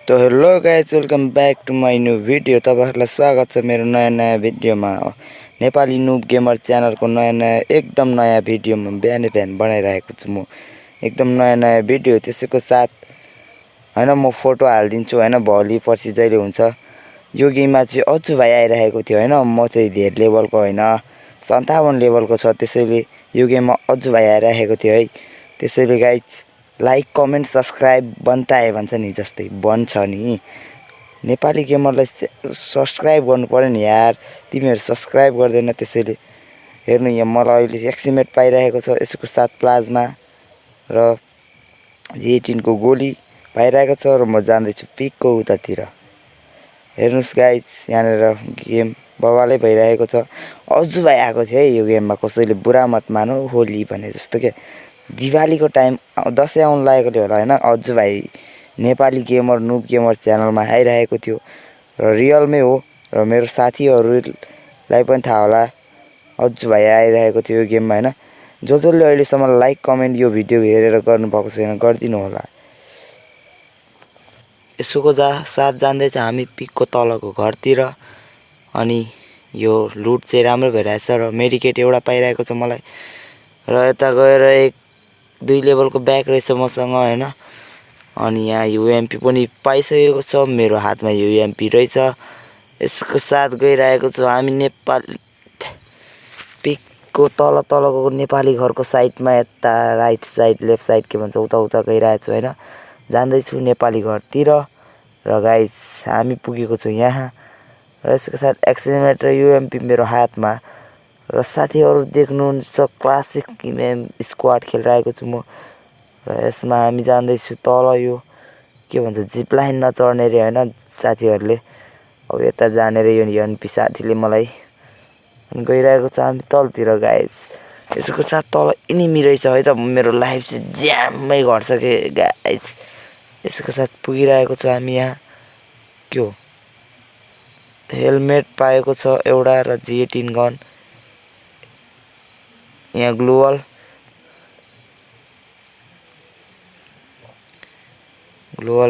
तो hello guys, welcome back to my new video. तपाईहरुलाई स्वागत छ मेरो नयाँ भिडियोमा। नेपाली नुब गेमर च्यानलको नयाँ एकदम नयाँ भिडियोमा बिहान बनाइरहेको छु म। एकदम नयाँ भिडियो, त्यसैको साथ हैन म फोटो हाल्दिन्छु हैन, भोलि पर्सि जहिले हुन्छ। यो गेममा चाहिँ अजु भाइ आइरहेको थियो हैन, म चाहिँ धेर लेभलको हैन 57 लेभलको छ, त्यसैले यो गेममा अजु भाइ आइरहेको थियो है। त्यसैले गाइज लाइक कमेन्ट सब्स्क्राइब बनताए भन्छ नि, जस्तै बन्छ नि। नेपाली गेमरलाई सब्स्क्राइब गर्नु पर्यो नि यार, तिमीहरू सब्स्क्राइब गर्दैन। त्यसैले हेर्नु यहाँ मलाई अहिले एक्सिमेट पाइरहेको छ, यसको साथ प्लाज्मा र G18 को गोली पाइरहेको छ र म जाँदैछु पिकको उतातिर। हेर्नुस् गाइस, यहाँनिर गेम बवालै भइरहेको छ। अजु भाइ आएको थियो है यो गेममा, कसैले बुरा मत मानो होली भने जस्तो के। दिवालीको टाइम दसैँ आउनु लागेकोले होला हैन, अजु भाइ नेपाली गेमर नुब गेमर च्यानलमा आइरहेको थियो र रियलमै हो र मेरो साथीहरूलाई पनि थाहा होला अजु भाइ आइरहेको थियो यो गेममा हैन। जसले अहिलेसम्म लाइक कमेन्ट यो भिडियो हेरेर गर्नुभएको छैन गरिदिनु होला। यसोको साथ जाँदैछ हामी पिकको तलको घरतिर। अनि यो लुट चाहिँ राम्रो भइरहेछ र मेडिकेट एउटा पाइरहेको छ मलाई। र यता गएर 1-2 लेभलको ब्याग रहेछ मसँग हैन। अनि यहाँ UMP पनि पाइसकेको छ, मेरो हातमा UMP रहेछ। यसको साथ गइरहेको छु हामी नेपाल पिकको तलको नेपाली घरको साइडमा, यता राइट साइड लेफ्ट साइड के भन्छ उता गइरहेको छु हैन। जाँदैछु नेपाली घरतिर र गाइस हामी पुगेको छु यहाँ। र यसको साथ एक्सिलेटर UMP मेरो हातमा र साथीहरू देख्नुहुन्छ क्लासिक स्क्वाड खेलिरहेको छु म। र यसमा हामी जाँदैछु तल, यो के भन्छ जिप लाइनमा चढ्ने रे हैन साथीहरूले। अब यता जाने रे यो UMP साथीले मलाई गइरहेको छ हामी तलतिर गाइस। यसको साथ तल एनिमी रहेछ है त, मेरो लाइफ चाहिँ ज्यामै घट्छ के गाइस। यसको साथ पुगिरहेको छु हामी यहाँ। के हो हेलमेट पाएको छ एउटा र G18 गन, यहाँ ग्लोवाल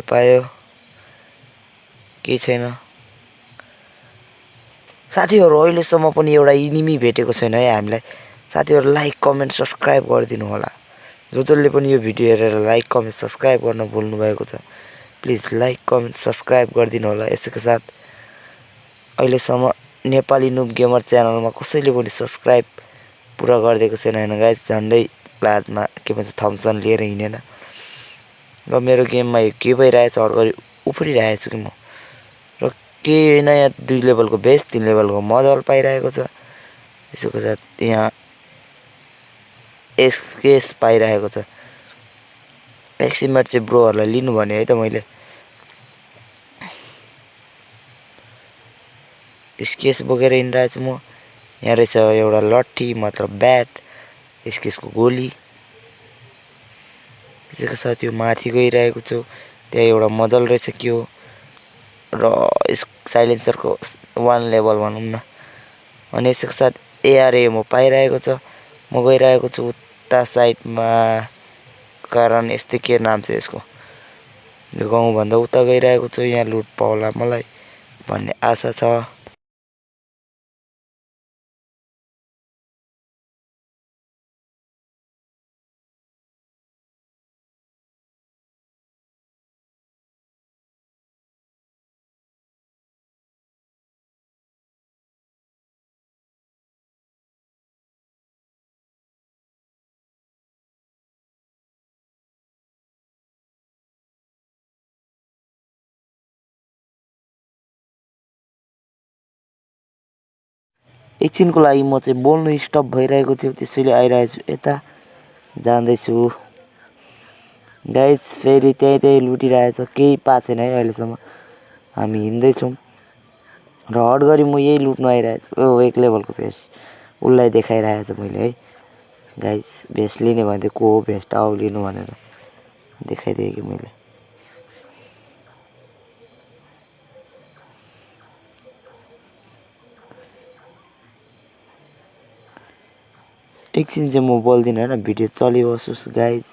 पायो, के छैन। साथीहरू अहिलेसम्म पनि एउटा एनिमी भेटेको छैन है हामीलाई। साथीहरू लाइक कमेन्ट सब्स्क्राइब गरिदिनु होला। जसले पनि यो भिडियो हेरेर लाइक कमेन्ट सब्स्क्राइब गर्न भुल्नु भएको छ, प्लिज लाइक कमेन्ट सब्स्क्राइब गरिदिनु होला। यसको साथ अहिलेसम्म नेपाली नुब गेमर च्यानलमा कसैले पनि सब्स्क्राइब पुरा गरिदिएको छैन हैन गाइस। झन्डै प्लाज्मा के भन्छ थम्सन लिएर हिँडेन। र मेरो गेममा के भइरहेछ अगाडि उफ्रिरहेछु कि म। र के नयाँ 2 लेभलको बेस 3 लेभलको मदल पाइरहेको छ। यसको साथ यहाँ SKS पाइरहेको छ। एक्सिमेट चाहिँ ब्रोहरूलाई लिनु भने है त मैले। SKS बोकेर हिँडिरहेछु म। यहाँ रहेछ एउटा लट्ठी मतलब ब्याट, SKS को गोली। त्यसको साथ यो माथि गइरहेको छु, त्यहाँ एउटा मदल रहेछ के हो। र साइलेन्सरको 1 लेभल भनौँ न। अनि यसको साथ ARA म पाइरहेको छ। म गइरहेको छु उता साइडमा, कारण यस्तै के नाम छ यसको, यो गाउँभन्दा उता गइरहेको छु। यहाँ लुट पाउला मलाई भन्ने आशा छ। एकछिनको लागि म चाहिँ बोल्नु स्टप भइरहेको थियो, त्यसैले आइरहेछु यता जाँदैछु गाइस। फेरि त्यही लुटिरहेछ, केही पाएको छैन है अहिलेसम्म। हामी हिँड्दैछौँ र हट गरी म यही लुट्नु आइरहेछु। 1 लेभलको भेस्ट उसलाई देखाइरहेछ मैले है गाइस। भेस्ट लिने भन्दै को हो भेस्ट आउ लिनु भनेर देखाइदिएँ कि मैले। एकछिन चाहिँ म बोल्दिनँ हैन, भिडियो चलिबसोस् गाइस।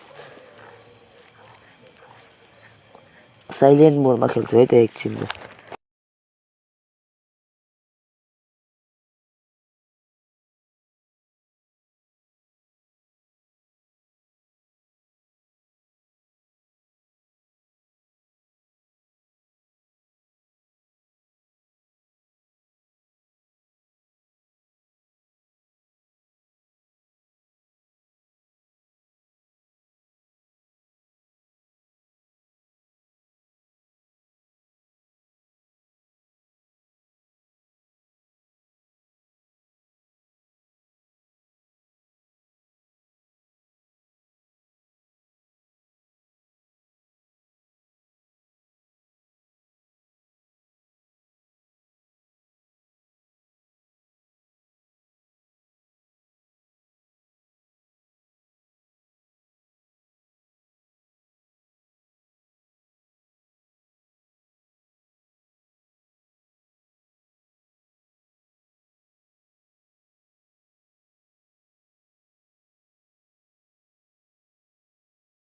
साइलेन्ट मोडमा खेल्छु है त एकछिन।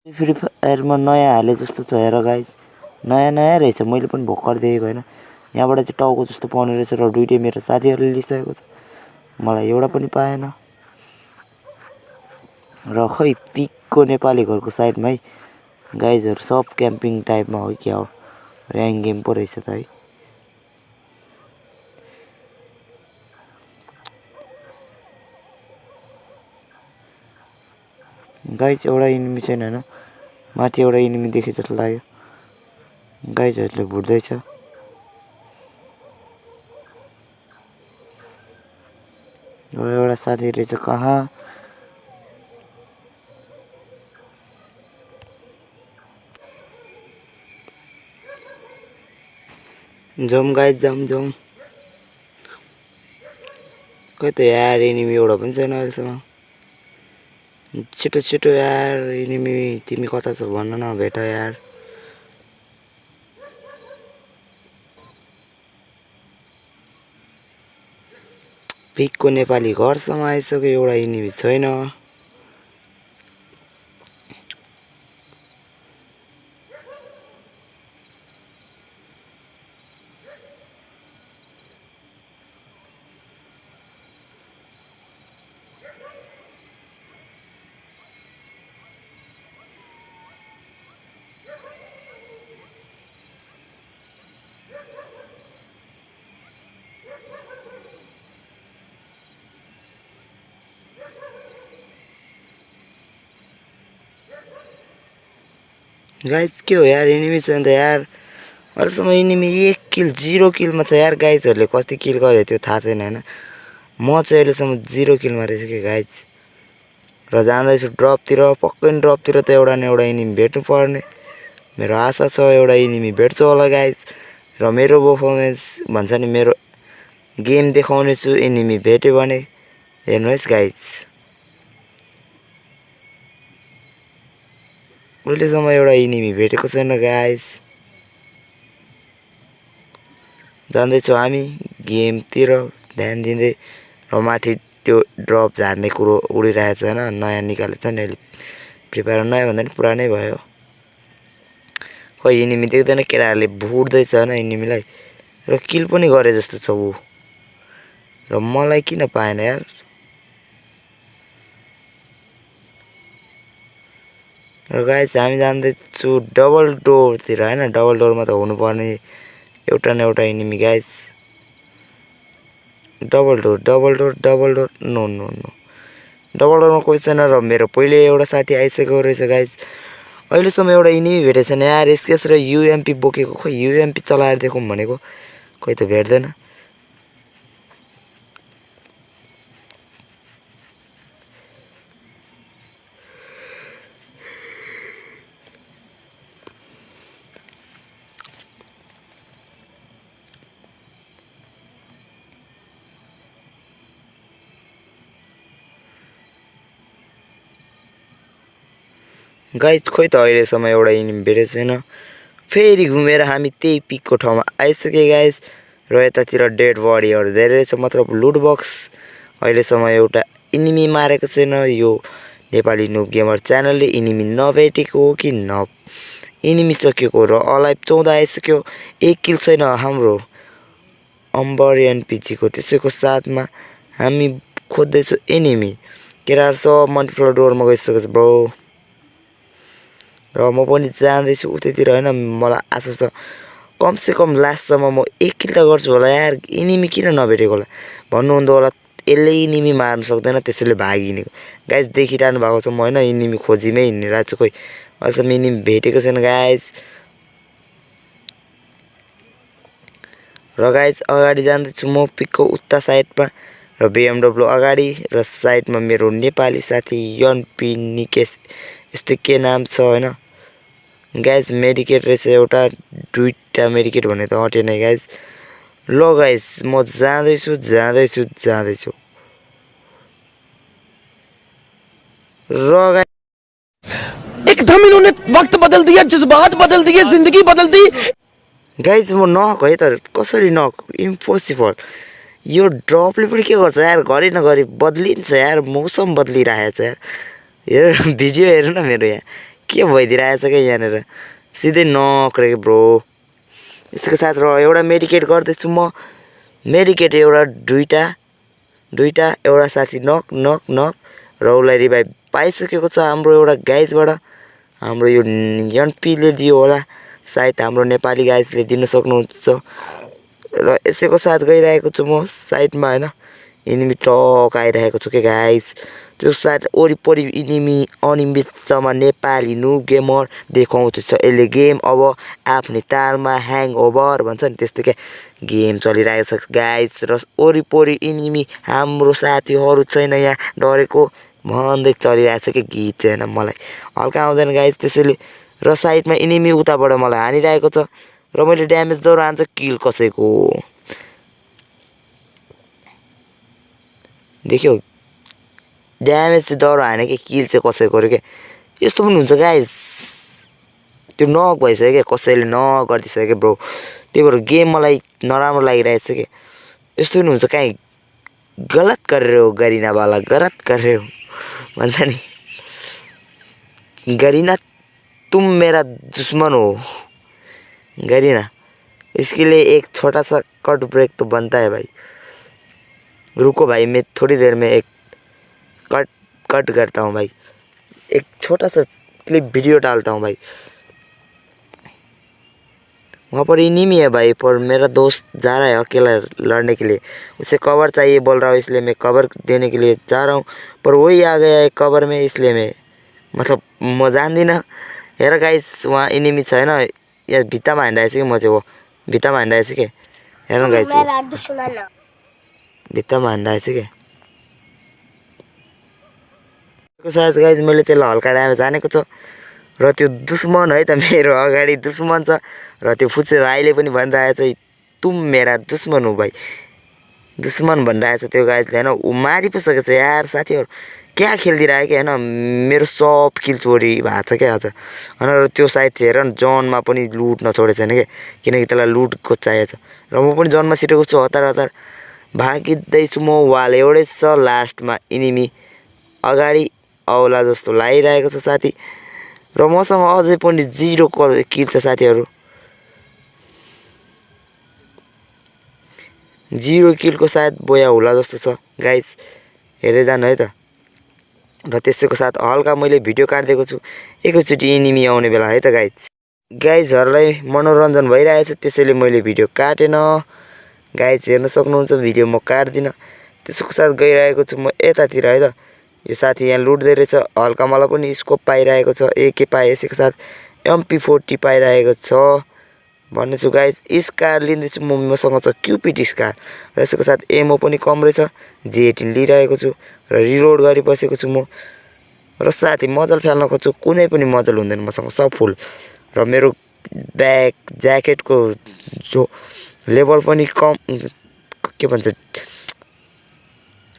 फ्री फायरमा नयाँ हाले जस्तो छ हेर गाइस, नयाँ नयाँ रहेछ। मैले पनि भर्खर देखेको होइन। यहाँबाट चाहिँ टाउको जस्तो पाउने रहेछ र दुइटै मेरो साथीहरूले लिइसकेको छ, मलाई एउटा पनि पाएन। र खै पिकको नेपाली घरको साइडमा है गाइजहरू सब क्याम्पिङ टाइपमा हो क्या हो, ऱ्याङ्क गेम पो रहेछ त है। गाइज एउटा इनिमी छैन होइन, माथि एउटा इनिमी देखे जस्तो लाग्यो। गाइजहरूले भुट्दैछ। एउटा साथी रहेछ कहाँ। जाउँ गाइज जाउँ। खै त यार एनिमी एउटा पनि छैन अहिलेसम्म। छिटो यार एनिमी तिमी कता छ भन्न न भेट यार। पिकको नेपाली घरसम्म आइसक्यो, एउटा एनिमी छैन। गाइज के हो यार एनिमी छैन त यार। अहिलेसम्म एनिमी 1 किल 0 किलमा छ यार। गाइजहरूले कति किल गर्यो त्यो थाहा छैन होइन। म चाहिँ अहिलेसम्म 0 किलमा रहेछ कि गाइज। र जाँदैछु ड्रपतिर, पक्कै ड्रपतिर त एउटा न एउटा एनिमी भेट्नु पर्ने मेरो आशा छ। एउटा एनिमी भेट्छु होला गाइज। र मेरो पर्फर्मेन्स भन्छ नि मेरो गेम देखाउने छु, एनिमी भेट्यो भने हेर्नुहोस् गाइज। अहिलेसम्म एउटा एनिमी भेटेको छैन गाइज। जाँदैछौँ हामी गेमतिर ध्यान दिँदै। र माथि त्यो ड्रप झार्ने कुरो उडिरहेको छ होइन, नयाँ निकालेको छ नि अहिले। फ्री फायर नयाँ भन्दा नि पुरानै भयो। खै एनिमी देख्दैन, केटाहरूले भुट्दैछ होइन एनिमीलाई। र किल पनि गरे जस्तो छ ऊ। र मलाई किन पाएन यार। र गाइज हामी जाँदैछु डबल डोरतिर होइन। डबल डोरमा त हुनुपर्ने एउटा न एउटा enemy guys. Double door no double डोरमा कोही छैन। र मेरो पहिले एउटा साथी आइसकेको रहेछ गाइज। अहिलेसम्म एउटा एनिमी भेटेको छैन यार। एसकेएस र युएमपी बोकेको, खै युएमपी चलाएर देखौँ भनेको खै त भेट्दैन। गाइज खोइ त अहिलेसम्म एउटा एनिमी भेटेको छैन। फेरि घुमेर हामी त्यही पिकको ठाउँमा आइसके गाइज। र यतातिर डेड बडीहरू धेरै छ, मतलब लुट बक्स। अहिलेसम्म एउटा एनिमी मारेको छैन यो नेपाली नुब गेमर च्यानलले। एनिमी नभेटेको हो कि एनिमी सकिएको र अलाइभ 14 आइसक्यो। 1 किल छैन हाम्रो अम्बर एनपीजी को। त्यसैको साथमा हामी खोज्दैछु एनिमी। केटाहरु सब मल्टिप्लर डोरमा गइसकेको छ ब्रो। र म पनि जाँदैछु उतैतिर हैन। मलाई आशा छ कमसे कम लास्टसम्म म 1 किल त गर्छु होला यार। एनिमी किन नभेटेको होला भन्नुहुँदो होला। यसले एनिमी मार्न सक्दैन त्यसैले भागिने। गाइस देखिरहनु भएको छ म हैन एनिमी खोजीमै हिँडिरहेको छु। खोइ अहिलेसम्म एनिमी भेटेको छैन गाइस। र गाइस अगाडि जाँदैछु म पिकको उता साइडमा र BMW अगाडि र साइडमा मेरो नेपाली साथी यनपी निकेश यस्तो के नाम छ हैन। गाइस मेडिकेट रहेछ एउटा दुईटा मेडिकेट भने त अटेन है गाइस। ल गाइस म जाँदैछु र गाइस एकदम इन्होंने वक्त बदल दिया, जज्बात बदल दिए, जिंदगी बदल दी। गाइस म नक है त कसरी नक इम्पोसिबल। यो ड्रपले पनि के गर्छ यार घरि नघरि बदलिन्छ यार। मौसम बदलिरहेछ यार। हेर भिडियो हेर्नु न मेरो यहाँ के भइदिरहेछ के यहाँनेर सिधै नक रे ब्रो। यसको साथ र एउटा मेडिकेट गर्दैछु म। मेडिकेट एउटा दुईटा एउटा साथी नक र उसलाई रिभाइभ पाइसकेको छ हाम्रो एउटा गाइजबाट। हाम्रो यो यनपीले दियो होला सायद हाम्रो नेपाली गाइजले दिन सक्नुहुन्छ। र यसैको साथ गइरहेको छु म साइडमा हैन। एनिमी टक आइरहेको छु के गाइस। त्यो साथ वरिपरि एनिमी अनिमितसम्म नेपाली नुब गेमर देखाउँछ यसले गेम अब आफ्नै तालमा ह्याङओभर भन्छ नि त्यस्तै के गेम चलिरहेको छ गाइस। र वरिपरि एनिमी हाम्रो साथीहरू छैन यहाँ डरेको भन्दै चलिरहेछ के गीत चाहिँ हैन। मलाई हल्का आउँदैन गाइस त्यसैले। र साइडमा एनिमी उताबाट मलाई हानिरहेको छ र मैले ड्यामेज दौरा हान्छ किल कसैको देख्यौ। ड्यामेज चाहिँ दौरा हाने के किल चाहिँ कसैको रे के। यस्तो पनि हुन्छ गाइस। त्यो नक भइसक्यो के कसैले नक गरिदिसक्यो के ब्रो। त्यही भएर गेम मलाई नराम्रो लागिरहेछ के। यस्तो पनि हुन्छ काहीँ गलत कर रहे हो गरीना वाला गलत कर रहे हो भन्छ नि। गरीना तुम मेरा दुश्मन हो गरीना। इसके लिए एक छोटा सा कट ब्रेक तो बनता है भाई। रुको भाई मैं थोड़ी देर में एक कट करता हूँ भाई। एक छोटा सा क्लिप वीडियो डालता हूँ भाई। वहाँ पर एनिमी है भाई पर मेरा दोस्त जा रहा है अकेला लड़ने के लिए। उसे कवर चाहिए बोल रहा हूँ इसलिए मैं कवर देने के लिए जा रहा हूँ। पर वही आ गया है कवर में इसलिए मैं मतलब म जान्दिनँ। हेर गाइस वहाँ एनिमी छ हैन। यहाँ भित्तामा हानिरहेछ कि म चाहिँ वो भित्तामा हानिरहेछ के। हेर न गाइस भित्तामा हानिरहेछ के। सायद गाइस मैले त्यसलाई हल्का ड्यामेज हानेको छ र त्यो दुश्मन है त मेरो अगाडि दुश्मन छ। र त्यो फुच्चे भाइले पनि भनिरहेछ तुम मेरा दुश्मन हो भाइ। दुश्मन भनिरहेछ त्यो गाइसले हैन। ऊ मारि पो सकेछ यार साथीहरु क्या खेलिदिरहेको के हैन। मेरो सब किल चोरी भएको छ क्या आज हैन। र त्यो सायद हेर न जनमा पनि लुट नछोडेको छैन के किनकि त्यसलाई लुटको चाहिएको छ। र म पनि जनमा छिटेको छु हतार भागिँदैछु म। वाल एउटै छ लास्टमा एनिमी अगाडि औला जस्तो लागिरहेको छ साथी। र मसँग अझै पनि 0 किल छ साथीहरु। 0 किलको सायद बोया होला जस्तो छ गाइस हेर्दै जानु है त। र त्यसैको साथ हल्का मैले भिडियो काट्दिएको छु एकैचोटी एनिमी आउने बेला है त गाइसहरुलाई मनोरञ्जन भइरहेछ त्यसैले मैले भिडियो काटेन। गाइस हेर्न सक्नुहुन्छ भिडियो म काट्दिन। त्यसको साथ गइरहेको छु म यतातिर है त। यो साथी यहाँ लुट्दै रहेछ हल्का मलाई पनि स्कोप पाइरहेको छ। एके पाए यसको साथ MP40 पाइरहेको छ भन्ने छु गाइस। स्कार लिँदैछु म। मसँग छ क्युपिड स्कार र यसको साथ एमो पनि कम रहेछ। G18 लिइरहेको छु र रिलोड गरिबसेको छु म। र साथी मजल फाल्न खोज्छु कुनै पनि मजल हुँदैन मसँग सब फुल। र मेरो ब्याक ज्याकेटको जो लेभल पनि कम के भन्छ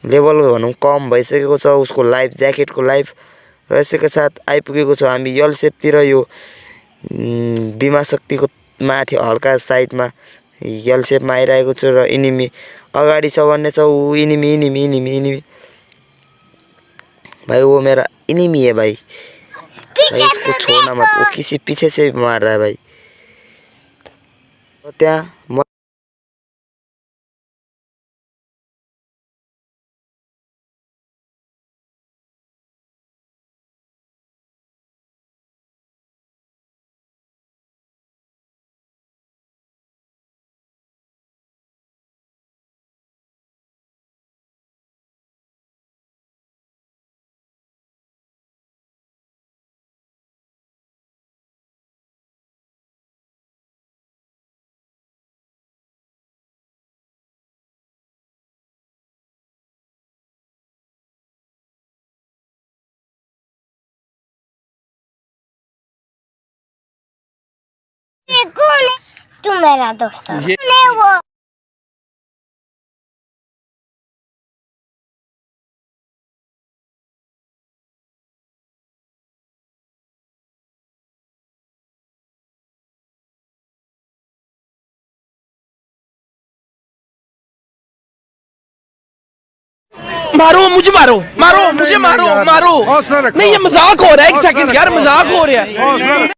लेभल भनौँ कम भइसकेको छ उसको लाइफ ज्याकेटको लाइफ। र यसैको साथ आइपुगेको छ हामी यल सेपतिर। यो बिमा शक्तिको माथि हल्का साइडमा यल सेपमा आइरहेको छु र एनिमी अगाडि छ भन्ने छ। ऊ एनिमी भाई वो मेरा एनिमी है भाई। भाई इसको छोड़ना मत, वो किसी पीछे से भी मार रहा है भाई। तो क्या कौन है? तू मेरा दोस्त है। कौन है वो? मारो मुझे, मारो मारो मुझे, मारो मारो। नहीं ये मजाक हो रहा है, एक सेकंड यार, मजाक हो रहा है।